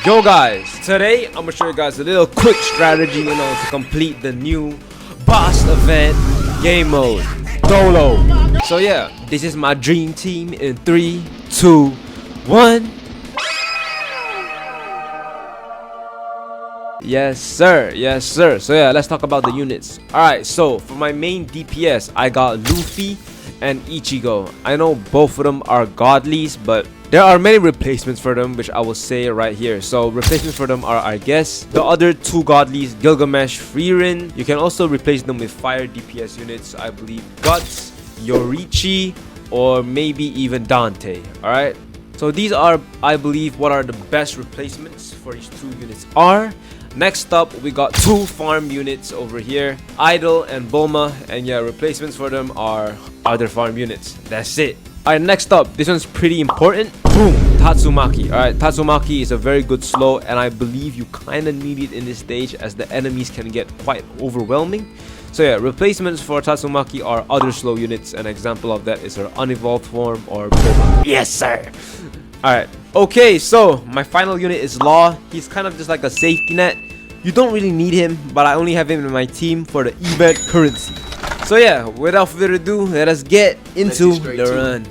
Yo guys, today I'm gonna show you guys a little quick strategy, to complete the new boss event game mode, Dolo. So yeah, this is my dream team in 3, 2, 1. Yes sir, yes sir. So yeah, let's talk about the units. Alright, so for my main DPS, I got Luffy and Ichigo. I know both of them are godlies, but there are many replacements for them, which I will say right here. So replacements for them are, I guess, the other two godlies, Gilgamesh, Frieren. You can also replace them with fire DPS units, I believe Guts, Yorichi, or maybe even Dante. Alright, so these are, I believe, what are the best replacements for these two units are. Next up, we got two farm units over here, Idol and Bulma, and yeah, replacements for them are other farm units. That's it. Alright, next up, this one's pretty important. Boom, Tatsumaki. Alright, Tatsumaki is a very good slow, and I believe you kind of need it in this stage as the enemies can get quite overwhelming. So yeah, replacements for Tatsumaki are other slow units. An example of that is her unevolved form or Bulma. Yes sir. Alright, okay, so my final unit is Law. He's kind of just like a safety net. You don't really need him, but I only have him in my team for the event currency. So yeah, without further ado, let us get into the run.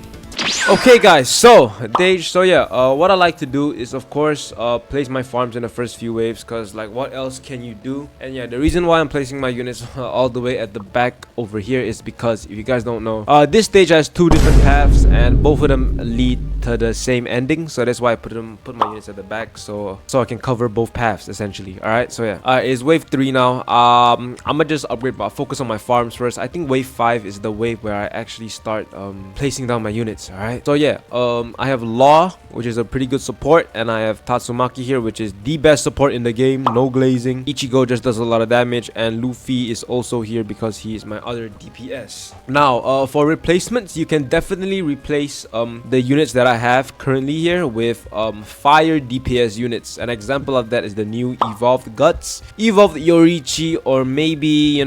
Okay guys, so what I like to do is, of course, place my farms in the first few waves, because like what else can you do? And yeah, the reason why I'm placing my units all the way at the back over here is because, if you guys don't know, this stage has two different paths and both of them lead to the same ending. So that's why I put my units at the back, so I can cover both paths essentially. All right, so yeah, it's wave 3 now. I'm gonna just upgrade, but focus on my farms first. I think wave 5 is the wave where I actually start placing down my units. All right, so yeah, I have Law, which is a pretty good support, and I have Tatsumaki here, which is the best support in the game, no glazing. Ichigo just does a lot of damage, and Luffy is also here because he is my other DPS. Now, for replacements, you can definitely replace the units that I have currently here with fire DPS units. An example of that is the new evolved Guts, evolved Yorichi, or maybe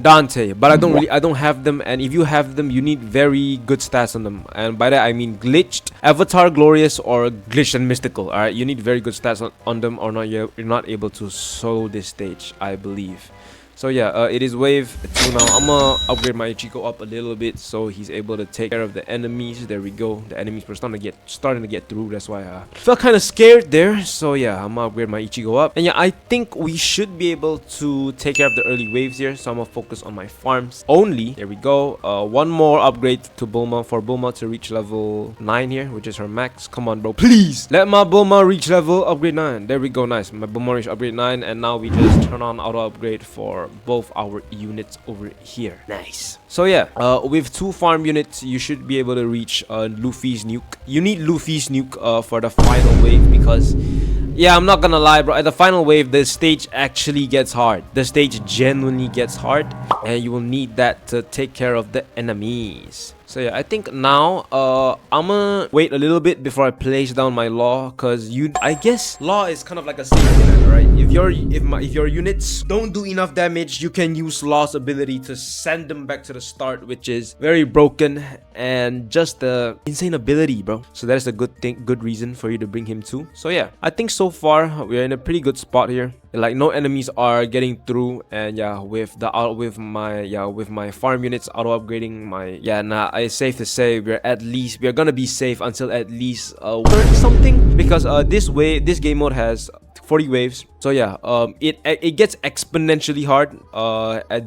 Dante. But I don't have them, and if you have them, you need very good stats on them, and by that I mean glitched, avatar glorious, or glitched and mystical. All right, you need very good stats on them, or not you're not able to solo this stage, I believe. So yeah, it is wave 2 now. I'm gonna upgrade my Ichigo up a little bit so he's able to take care of the enemies. There we go. The enemies were starting to get through. That's why I felt kind of scared there. So yeah, I'm gonna upgrade my Ichigo up. And yeah, I think we should be able to take care of the early waves here. So I'm gonna focus on my farms only. There we go. One more upgrade to Bulma, for Bulma to reach level 9 here, which is her max. Come on, bro. Please let my Bulma reach level upgrade 9. There we go. Nice. My Bulma reached upgrade 9, and now we just turn on auto upgrade for both our units over here. Nice. So yeah, with 2 farm units, you should be able to reach Luffy's nuke. You need Luffy's nuke for the final wave, because yeah, I'm not gonna lie, bro, at the final wave the stage actually gets hard. The stage genuinely gets hard, and you will need that to take care of the enemies. So yeah, I think now I'm gonna wait a little bit before I place down my Law, because I guess Law is kind of like a safety net, right? If your units don't do enough damage, you can use Law's ability to send them back to the start, which is very broken and just the insane ability, bro. So that's a good reason for you to bring him too. So yeah, I think so far we're in a pretty good spot here. Like no enemies are getting through, and yeah, with my farm units auto upgrading it's safe to say we're gonna be safe until at least 30 something, because this game mode has 40 waves. So yeah, it gets exponentially hard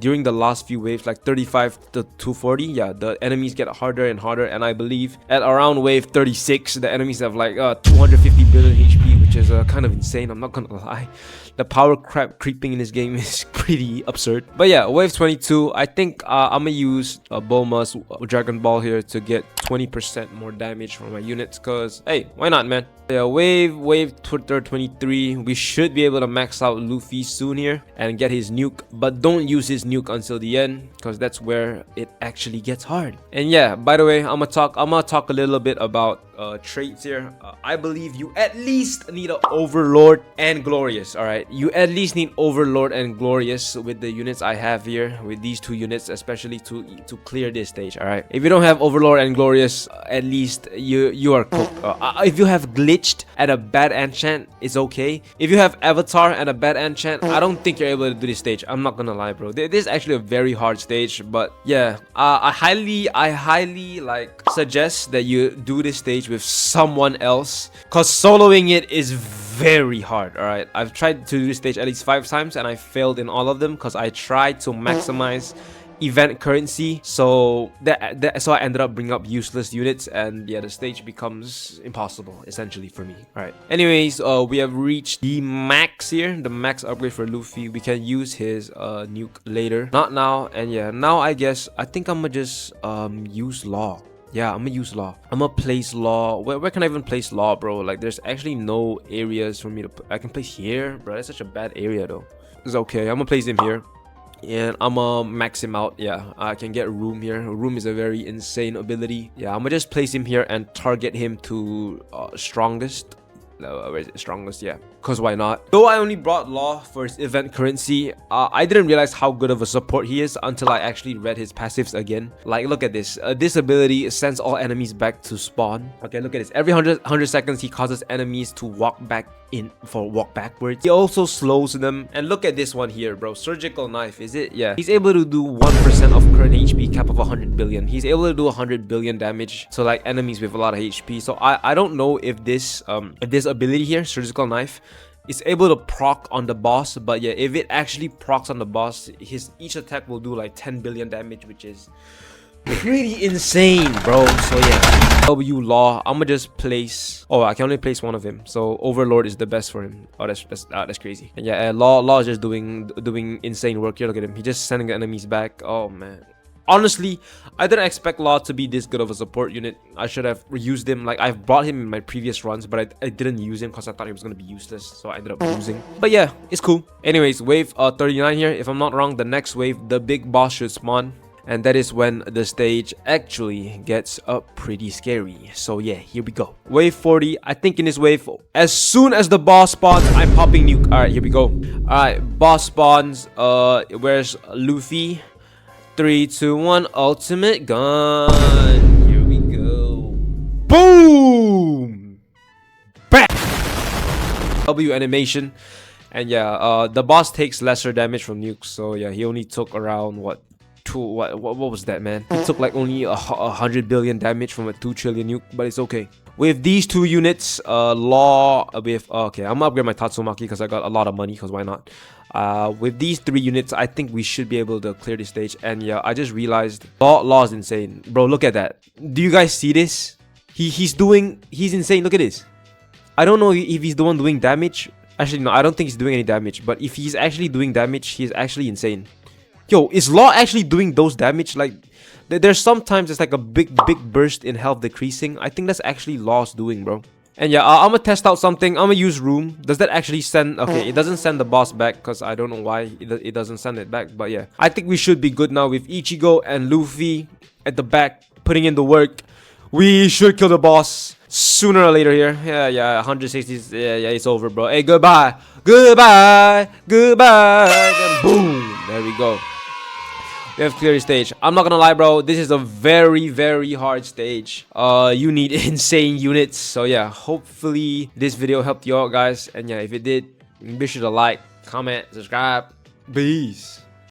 during the last few waves, like 35 to 240. Yeah, the enemies get harder and harder, and I believe at around wave 36 the enemies have like 250 billion HP, which is kind of insane, I'm not gonna lie. The power creeping in this game is pretty absurd. But yeah, wave 22, I think I'm gonna use Bulma's Dragon Ball here to get 20% more damage from my units, because hey, why not, man? Yeah, wave 23, we should be able to max out Luffy soon here and get his nuke, but don't use his nuke until the end, because that's where it actually gets hard. And yeah, by the way, I'm gonna talk a little bit about traits here. I believe you at least need an Overlord and Glorious. All right, you at least need Overlord and Glorious with the units I have here, with these two units especially to clear this stage. All right, if you don't have Overlord and Glorious, at least you are cooked. If you have glitched at a bad enchant, it's okay. If you have Avatar and a bad enchant, I don't think you're able to do this stage. I'm not gonna lie, bro. This is actually a very hard stage, but yeah, I highly like suggest that you do this stage with someone else, cause soloing it is very hard. All right, I've tried to do this stage at least 5 times and I failed in all of them because I tried to maximize event currency, so so I ended up bringing up useless units, and yeah, the stage becomes impossible essentially for me. All right, anyways, we have reached the max here, the max upgrade for Luffy. We can use his nuke later, not now. And yeah, now I think I'm gonna just use Law. Yeah, I'm gonna use Law. I'm gonna place Law. Where can I even place Law, bro? Like, there's actually no areas for me to I can place here, bro. That's such a bad area though. It's okay, I'm gonna place him here and I'm gonna max him out. Yeah, I can get Room here. Room is a very insane ability. Yeah, I'm gonna just place him here and target him to strongest. Where is it? Strongest, yeah, because why not? Though I only brought Law for his event currency, I didn't realize how good of a support he is until I actually read his passives again. Like, look at this. This ability sends all enemies back to spawn. Okay, look at this. Every 100 seconds he causes enemies to walk backwards. He also slows them. And look at this one here, bro. Surgical Knife, is it? Yeah, he's able to do 1% of current HP cap of 100 billion. He's able to do 100 billion damage to like enemies with a lot of HP. So I don't know if this ability here, Surgical Knife, is able to proc on the boss, but yeah, if it actually procs on the boss, each attack will do like 10 billion damage, which is pretty insane, bro. So yeah, W Law, I'm gonna just place, oh, I can only place one of him, so Overlord is the best for him. Oh, that's crazy. And yeah, Law is just doing insane work here. Look at him, he's just sending the enemies back. Oh man, honestly, I didn't expect Law to be this good of a support unit. I should have used him. Like, I've brought him in my previous runs, but I didn't use him because I thought he was going to be useless. So I ended up using. But yeah, it's cool. Anyways, wave 39 here. If I'm not wrong, the next wave, the big boss should spawn. And that is when the stage actually gets pretty scary. So yeah, here we go. Wave 40. I think in this wave, as soon as the boss spawns, I'm popping nuke. Alright, here we go. Alright, boss spawns. Where's Luffy? 3, 2, 1, ultimate gun. Here we go. Boom! Bam! W animation. And yeah, the boss takes lesser damage from nukes. So yeah, he only took around what was that, man? He took like only 100 billion damage from a 2 trillion nuke, but it's okay. With these two units, Law with okay, I'm gonna upgrade my Tatsumaki because I got a lot of money, because why not? With these 3 units, I think we should be able to clear this stage. And yeah, I just realized Law is insane, bro. Look at that. Do you guys see this? He's insane. Look at this. I don't know if he's the one doing damage. Actually, no, I don't think he's doing any damage. But if he's actually doing damage, he's actually insane. Yo, is Law actually doing those damage? Like, there's sometimes it's like a big burst in health decreasing. I think that's actually Law's doing, bro. And yeah, I'm gonna test out something. I'm gonna use Room. Does that actually send... Okay, it doesn't send the boss back because I don't know why it doesn't send it back. But yeah, I think we should be good now with Ichigo and Luffy at the back putting in the work. We should kill the boss sooner or later here. Yeah, 160. Yeah, it's over, bro. Hey, goodbye. And boom. There we go. We have cleared the stage. I'm not gonna lie, bro. This is a very hard stage. You need insane units. So yeah, hopefully this video helped you out, guys. And yeah, if it did, be sure to like, comment, subscribe. Peace.